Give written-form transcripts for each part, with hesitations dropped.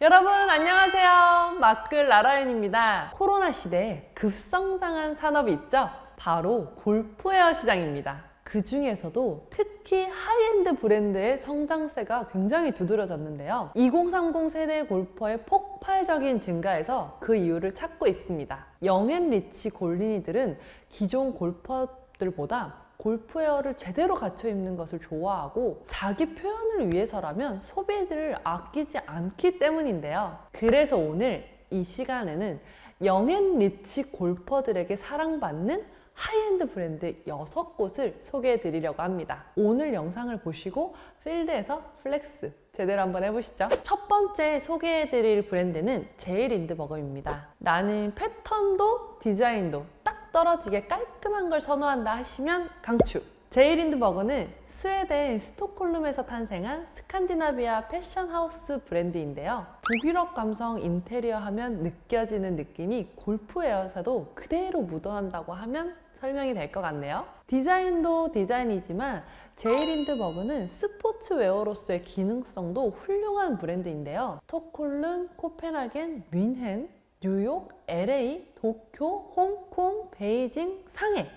여러분 안녕하세요. 마끌 나라연입니다. 코로나 시대에 급성장한 산업이 있죠? 바로 골프웨어 시장입니다. 그 중에서도 특히 하이엔드 브랜드의 성장세가 굉장히 두드러졌는데요. 2030 세대 골퍼의 폭발적인 증가에서 그 이유를 찾고 있습니다. 영앤리치 골린이들은 기존 골퍼들보다 골프웨어를 제대로 갖춰 입는 것을 좋아하고 자기 표현을 위해서라면 소비를 아끼지 않기 때문인데요. 그래서 오늘 이 시간에는 영앤리치 골퍼들에게 사랑받는 하이엔드 브랜드 6곳을 소개해 드리려고 합니다. 오늘 영상을 보시고 필드에서 플렉스 제대로 한번 해보시죠. 첫 번째 소개해 드릴 브랜드는 제일린드버거입니다. 나는 패턴도 디자인도 딱 떨어지게 깔끔한 걸 선호한다 하시면 강추! 제일린드버거는 스웨덴 스톡홀름에서 탄생한 스칸디나비아 패션 하우스 브랜드인데요. 북유럽 감성 인테리어 하면 느껴지는 느낌이 골프웨어에서도 그대로 묻어난다고 하면 설명이 될 것 같네요. 디자인도 디자인이지만 제일린드버그는 스포츠웨어로서의 기능성도 훌륭한 브랜드인데요. 스톡홀름, 코펜하겐, 뮌헨, 뉴욕, LA, 도쿄, 홍콩, 베이징, 상해,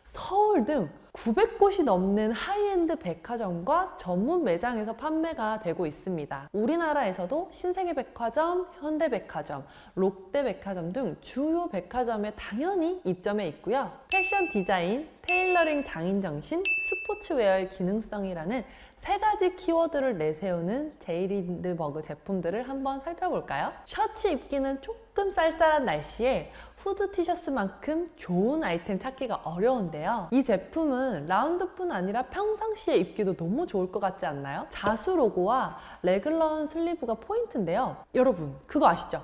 서울 등 900곳이 넘는 하이엔드 백화점과 전문 매장에서 판매가 되고 있습니다. 우리나라에서도 신세계백화점, 현대백화점, 롯데백화점 등 주요 백화점에 당연히 입점해 있고요. 패션 디자인, 테일러링 장인정신, 스포츠웨어의 기능성이라는 세 가지 키워드를 내세우는 제일린드버그 제품들을 한번 살펴볼까요? 셔츠 입기는 조금 쌀쌀한 날씨에 후드 티셔츠만큼 좋은 아이템 찾기가 어려운데요. 이 제품은 라운드뿐 아니라 평상시에 입기도 너무 좋을 것 같지 않나요? 자수 로고와 레글런 슬리브가 포인트인데요. 여러분 그거 아시죠?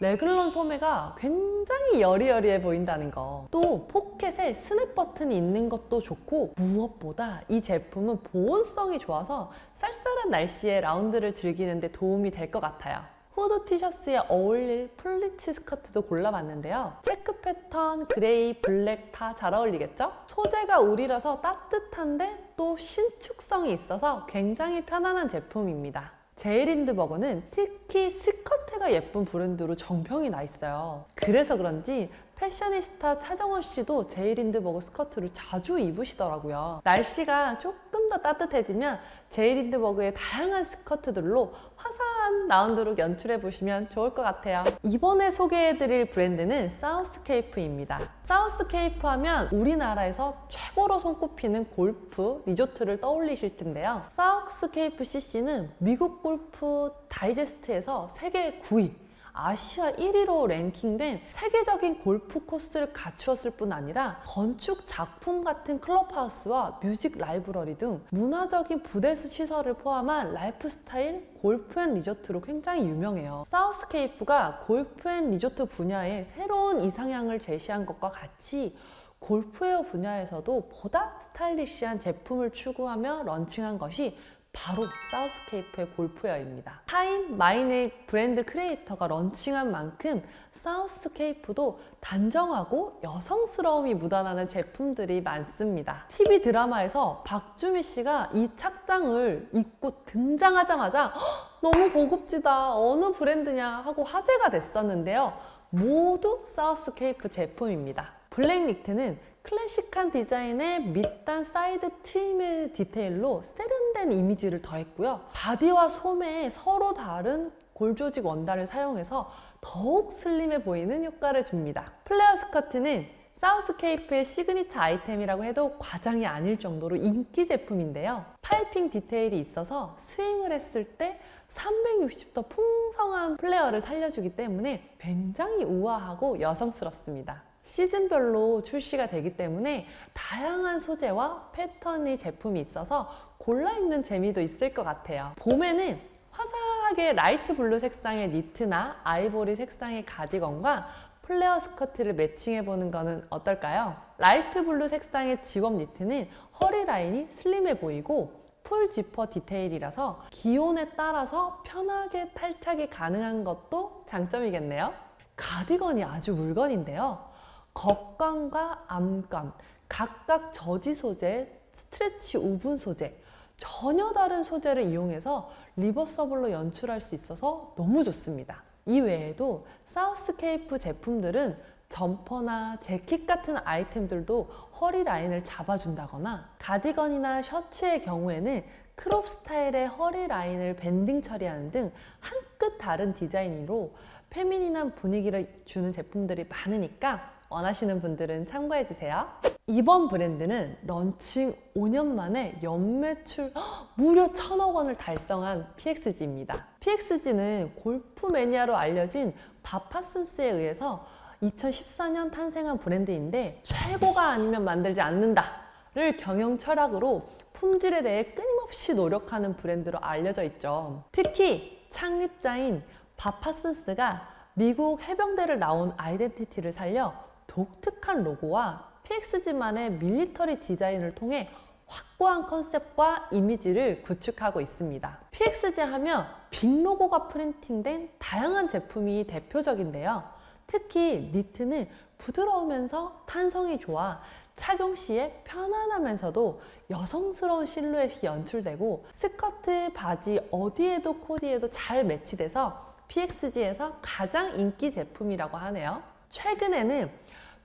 레글런 소매가 굉장히 여리여리해 보인다는 거. 또 포켓에 스냅 버튼이 있는 것도 좋고 무엇보다 이 제품은 보온성이 좋아서 쌀쌀한 날씨에 라운드를 즐기는데 도움이 될 것 같아요. 후드 티셔츠에 어울릴 플리츠 스커트도 골라봤는데요. 체크 패턴, 그레이, 블랙 다 잘 어울리겠죠? 소재가 울이라서 따뜻한데 또 신축성이 있어서 굉장히 편안한 제품입니다. 제일린드버거는 특히 스커트가 예쁜 브랜드로 정평이 나 있어요. 그래서 그런지 패셔니스타 차정원 씨도 제일린드버거 스커트를 자주 입으시더라고요. 날씨가 조금 더 따뜻해지면 제일린드버거의 다양한 스커트들로 화사한 라운드룩 연출해 보시면 좋을 것 같아요. 이번에 소개해드릴 브랜드는 사우스케이프입니다. 사우스케이프 하면 우리나라에서 최고로 손꼽히는 골프 리조트를 떠올리실 텐데요. 사우스케이프 CC는 미국 골프 다이제스트에서 세계 9위, 아시아 1위로 랭킹된 세계적인 골프 코스를 갖추었을 뿐 아니라 건축 작품 같은 클럽하우스와 뮤직 라이브러리 등 문화적인 부대 시설을 포함한 라이프스타일 골프 앤 리조트로 굉장히 유명해요. 사우스케이프가 골프 앤 리조트 분야에 새로운 이상향을 제시한 것과 같이 골프웨어 분야에서도 보다 스타일리시한 제품을 추구하며 런칭한 것이 바로 사우스케이프의 골프웨어입니다. 타임 마이네임 브랜드 크리에이터가 런칭한 만큼 사우스케이프도 단정하고 여성스러움이 묻어나는 제품들이 많습니다. TV 드라마에서 박주미 씨가 이 착장을 입고 등장하자마자 너무 고급지다, 어느 브랜드냐 하고 화제가 됐었는데요. 모두 사우스케이프 제품입니다. 블랙 니트는 클래식한 디자인의 밑단 사이드 트임의 디테일로 세련된 이미지를 더했고요. 바디와 소매에 서로 다른 골조직 원단을 사용해서 더욱 슬림해 보이는 효과를 줍니다. 플레어 스커트는 사우스케이프의 시그니처 아이템이라고 해도 과장이 아닐 정도로 인기 제품인데요. 파이핑 디테일이 있어서 스윙을 했을 때 360도 풍성한 플레어를 살려주기 때문에 굉장히 우아하고 여성스럽습니다. 시즌별로 출시가 되기 때문에 다양한 소재와 패턴의 제품이 있어서 골라 입는 재미도 있을 것 같아요. 봄에는 화사하게 라이트 블루 색상의 니트나 아이보리 색상의 가디건과 플레어 스커트를 매칭해보는 거는 어떨까요? 라이트 블루 색상의 지업 니트는 허리 라인이 슬림해 보이고 풀 지퍼 디테일이라서 기온에 따라서 편하게 탈착이 가능한 것도 장점이겠네요. 가디건이 아주 물건인데요. 겉감과 암감, 각각 저지 소재, 스트레치 우분 소재, 전혀 다른 소재를 이용해서 리버서블로 연출할 수 있어서 너무 좋습니다. 이 외에도 사우스케이프 제품들은 점퍼나 재킷 같은 아이템들도 허리 라인을 잡아준다거나, 가디건이나 셔츠의 경우에는 크롭 스타일의 허리 라인을 밴딩 처리하는 등 한 끗 다른 디자인으로 페미닌한 분위기를 주는 제품들이 많으니까 원하시는 분들은 참고해주세요. 이번 브랜드는 런칭 5년 만에 연매출 무려 1,000억 원을 달성한 PXG입니다. PXG는 골프 매니아로 알려진 바파슨스에 의해서 2014년 탄생한 브랜드인데, 최고가 아니면 만들지 않는다를 경영 철학으로 품질에 대해 끊임없이 노력하는 브랜드로 알려져 있죠. 특히 창립자인 바파슨스가 미국 해병대를 나온 아이덴티티를 살려 독특한 로고와 PXG만의 밀리터리 디자인을 통해 확고한 컨셉과 이미지를 구축하고 있습니다. PXG 하면 빅 로고가 프린팅된 다양한 제품이 대표적인데요. 특히 니트는 부드러우면서 탄성이 좋아 착용 시에 편안하면서도 여성스러운 실루엣이 연출되고, 스커트, 바지 어디에도 코디에도 잘 매치돼서 PXG에서 가장 인기 제품이라고 하네요. 최근에는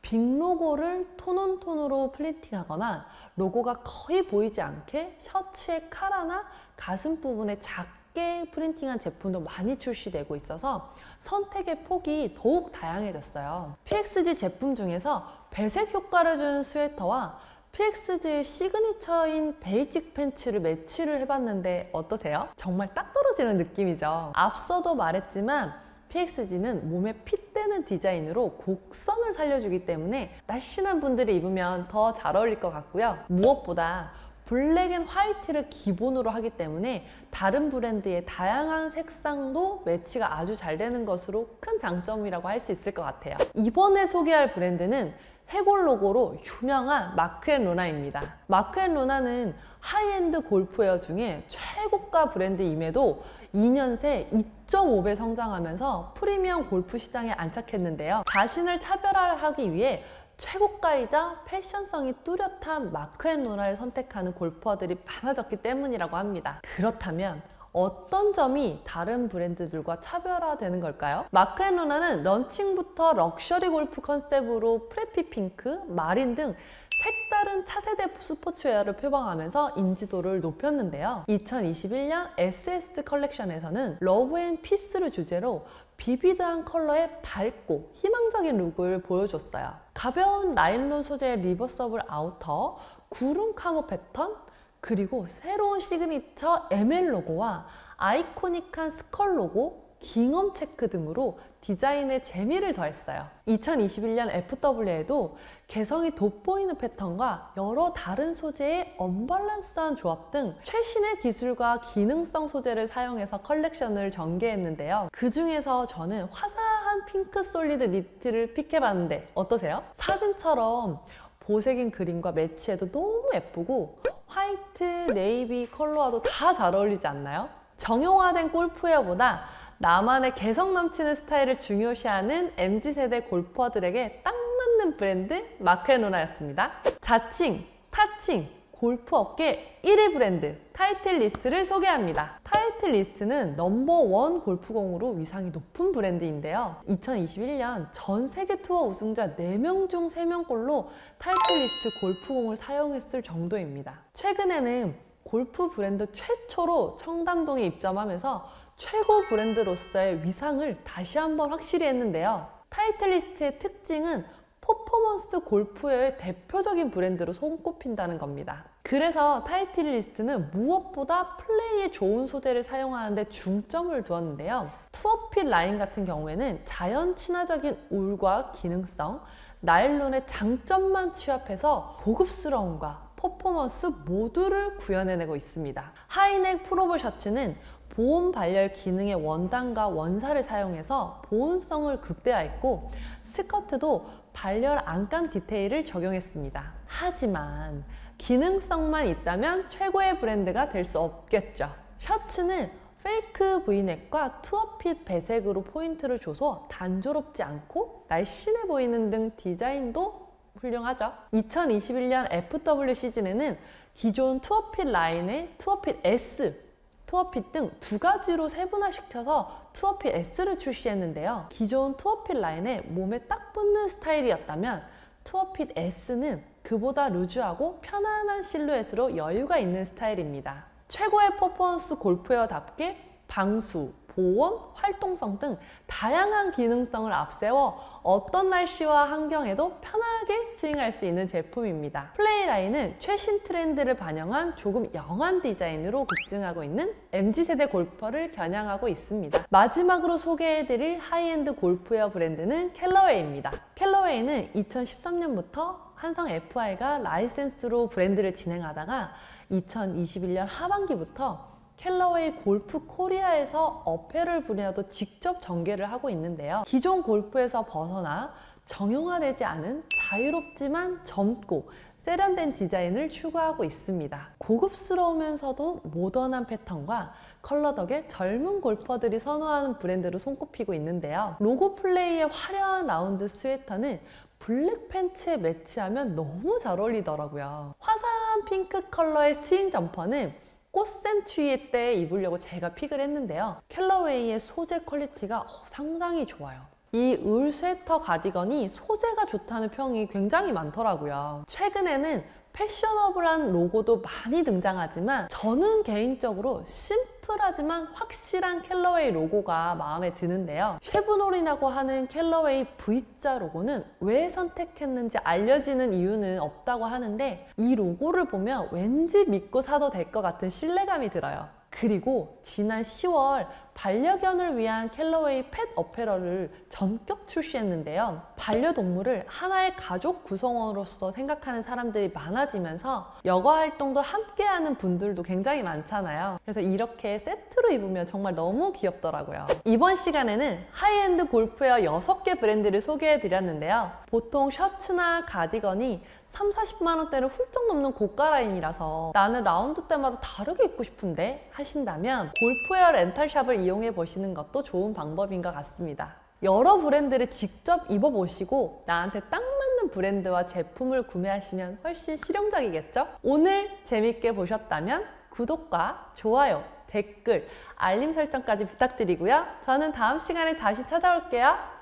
빅 로고를 톤온톤으로 프린팅하거나 로고가 거의 보이지 않게 셔츠의 카라나 가슴 부분에 작게 프린팅한 제품도 많이 출시되고 있어서 선택의 폭이 더욱 다양해졌어요. PXG 제품 중에서 배색 효과를 주는 스웨터와 PXG의 시그니처인 베이직 팬츠를 매치를 해봤는데 어떠세요? 정말 딱 떨어지는 느낌이죠. 앞서도 말했지만 PXG는 몸에 핏되는 디자인으로 곡선을 살려주기 때문에 날씬한 분들이 입으면 더 잘 어울릴 것 같고요. 무엇보다 블랙 앤 화이트를 기본으로 하기 때문에 다른 브랜드의 다양한 색상도 매치가 아주 잘 되는 것으로 큰 장점이라고 할 수 있을 것 같아요. 이번에 소개할 브랜드는 해골 로고로 유명한 마크앤로나입니다. 마크앤로나는 하이엔드 골프웨어 중에 최고가 브랜드임에도 2년 새 2.5배 성장하면서 프리미엄 골프 시장에 안착했는데요. 자신을 차별화하기 위해 최고가이자 패션성이 뚜렷한 마크앤로나를 선택하는 골퍼들이 많아졌기 때문이라고 합니다. 그렇다면 어떤 점이 다른 브랜드들과 차별화되는 걸까요? 마크앤로나는 런칭부터 럭셔리 골프 컨셉으로 프레피 핑크, 마린 등 색다른 차세대 스포츠웨어를 표방하면서 인지도를 높였는데요. 2021년 SS 컬렉션에서는 러브 앤 피스를 주제로 비비드한 컬러의 밝고 희망적인 룩을 보여줬어요. 가벼운 나일론 소재의 리버서블 아우터, 구름 카모 패턴, 그리고 새로운 시그니처 ML 로고와 아이코닉한 스컬 로고, 깅엄 체크 등으로 디자인에 재미를 더했어요. 2021년 FW에도 개성이 돋보이는 패턴과 여러 다른 소재의 언밸런스한 조합 등 최신의 기술과 기능성 소재를 사용해서 컬렉션을 전개했는데요. 그 중에서 저는 화사한 핑크 솔리드 니트를 픽해봤는데 어떠세요? 사진처럼 보색인 그림과 매치해도 너무 예쁘고 화이트, 네이비 컬러와도 다 잘 어울리지 않나요? 정형화된 골프웨어보다 나만의 개성 넘치는 스타일을 중요시하는 MZ세대 골퍼들에게 딱 맞는 브랜드 마크앤로나였습니다. 자칭, 타칭, 골프업계 1위 브랜드 타이틀 리스트를 소개합니다. 타이틀 리스트는 넘버1 골프공으로 위상이 높은 브랜드인데요. 2021년 전 세계 투어 우승자 4명 중 3명꼴로 타이틀 리스트 골프공을 사용했을 정도입니다. 최근에는 골프 브랜드 최초로 청담동에 입점하면서 최고 브랜드로서의 위상을 다시 한번 확실히 했는데요. 타이틀 리스트의 특징은 퍼포먼스 골프웨어의 대표적인 브랜드로 손꼽힌다는 겁니다. 그래서 타이틀 리스트는 무엇보다 플레이에 좋은 소재를 사용하는 데 중점을 두었는데요. 투어핏 라인 같은 경우에는 자연 친화적인 울과 기능성, 나일론의 장점만 취합해서 고급스러움과 퍼포먼스 모두를 구현해내고 있습니다. 하이넥 프로볼 셔츠는 보온 발열 기능의 원단과 원사를 사용해서 보온성을 극대화했고, 스커트도 발열 안감 디테일을 적용했습니다. 하지만 기능성만 있다면 최고의 브랜드가 될 수 없겠죠. 셔츠는 페이크 브이넥과 투어핏 배색으로 포인트를 줘서 단조롭지 않고 날씬해 보이는 등 디자인도 훌륭하죠? 2021년 FW 시즌에는 기존 투어핏 라인의 투어핏 S, 투어핏 등 두 가지로 세분화시켜서 투어핏 S를 출시했는데요. 기존 투어핏 라인에 몸에 딱 붙는 스타일이었다면 투어핏 S는 그보다 루즈하고 편안한 실루엣으로 여유가 있는 스타일입니다. 최고의 퍼포먼스 골프웨어답게 방수, 보온, 활동성 등 다양한 기능성을 앞세워 어떤 날씨와 환경에도 편하게 스윙할 수 있는 제품입니다. 플레이 라인은 최신 트렌드를 반영한 조금 영한 디자인으로 급증하고 있는 MZ세대 골퍼를 겨냥하고 있습니다. 마지막으로 소개해드릴 하이엔드 골프웨어 브랜드는 캘러웨이입니다. 캘러웨이는 2013년부터 한성 FI가 라이센스로 브랜드를 진행하다가 2021년 하반기부터 캘러웨이 골프 코리아에서 어패럴 분야도 직접 전개를 하고 있는데요. 기존 골프에서 벗어나 정형화되지 않은 자유롭지만 젊고 세련된 디자인을 추구하고 있습니다. 고급스러우면서도 모던한 패턴과 컬러 덕에 젊은 골퍼들이 선호하는 브랜드로 손꼽히고 있는데요. 로고 플레이의 화려한 라운드 스웨터는 블랙 팬츠에 매치하면 너무 잘 어울리더라고요. 화사한 핑크 컬러의 스윙 점퍼는 꽃샘 추위 때 입으려고 제가 픽을 했는데요. 캘러웨이의 소재 퀄리티가 상당히 좋아요. 이 울 스웨터 가디건이 소재가 좋다는 평이 굉장히 많더라고요. 최근에는 패셔너블한 로고도 많이 등장하지만 저는 개인적으로 심플하지만 확실한 캘러웨이 로고가 마음에 드는데요. 쉐브놀이라고 하는 캘러웨이 V자 로고는 왜 선택했는지 알려지는 이유는 없다고 하는데 이 로고를 보면 왠지 믿고 사도 될 것 같은 신뢰감이 들어요. 그리고 지난 10월 반려견을 위한 캘러웨이 펫 어페럴을 전격 출시했는데요. 반려동물을 하나의 가족 구성원으로서 생각하는 사람들이 많아지면서 여가 활동도 함께하는 분들도 굉장히 많잖아요. 그래서 이렇게 세트로 입으면 정말 너무 귀엽더라고요. 이번 시간에는 하이엔드 골프웨어 6개 브랜드를 소개해드렸는데요. 보통 셔츠나 가디건이 30-40만 원대를 훌쩍 넘는 고가 라인이라서 나는 라운드 때마다 다르게 입고 싶은데 하신다면 골프웨어 렌탈샵을 이용해 보시는 것도 좋은 방법인 것 같습니다. 여러 브랜드를 직접 입어보시고 나한테 딱 맞는 브랜드와 제품을 구매하시면 훨씬 실용적이겠죠? 오늘 재밌게 보셨다면 구독과 좋아요, 댓글, 알림 설정까지 부탁드리고요. 저는 다음 시간에 다시 찾아올게요.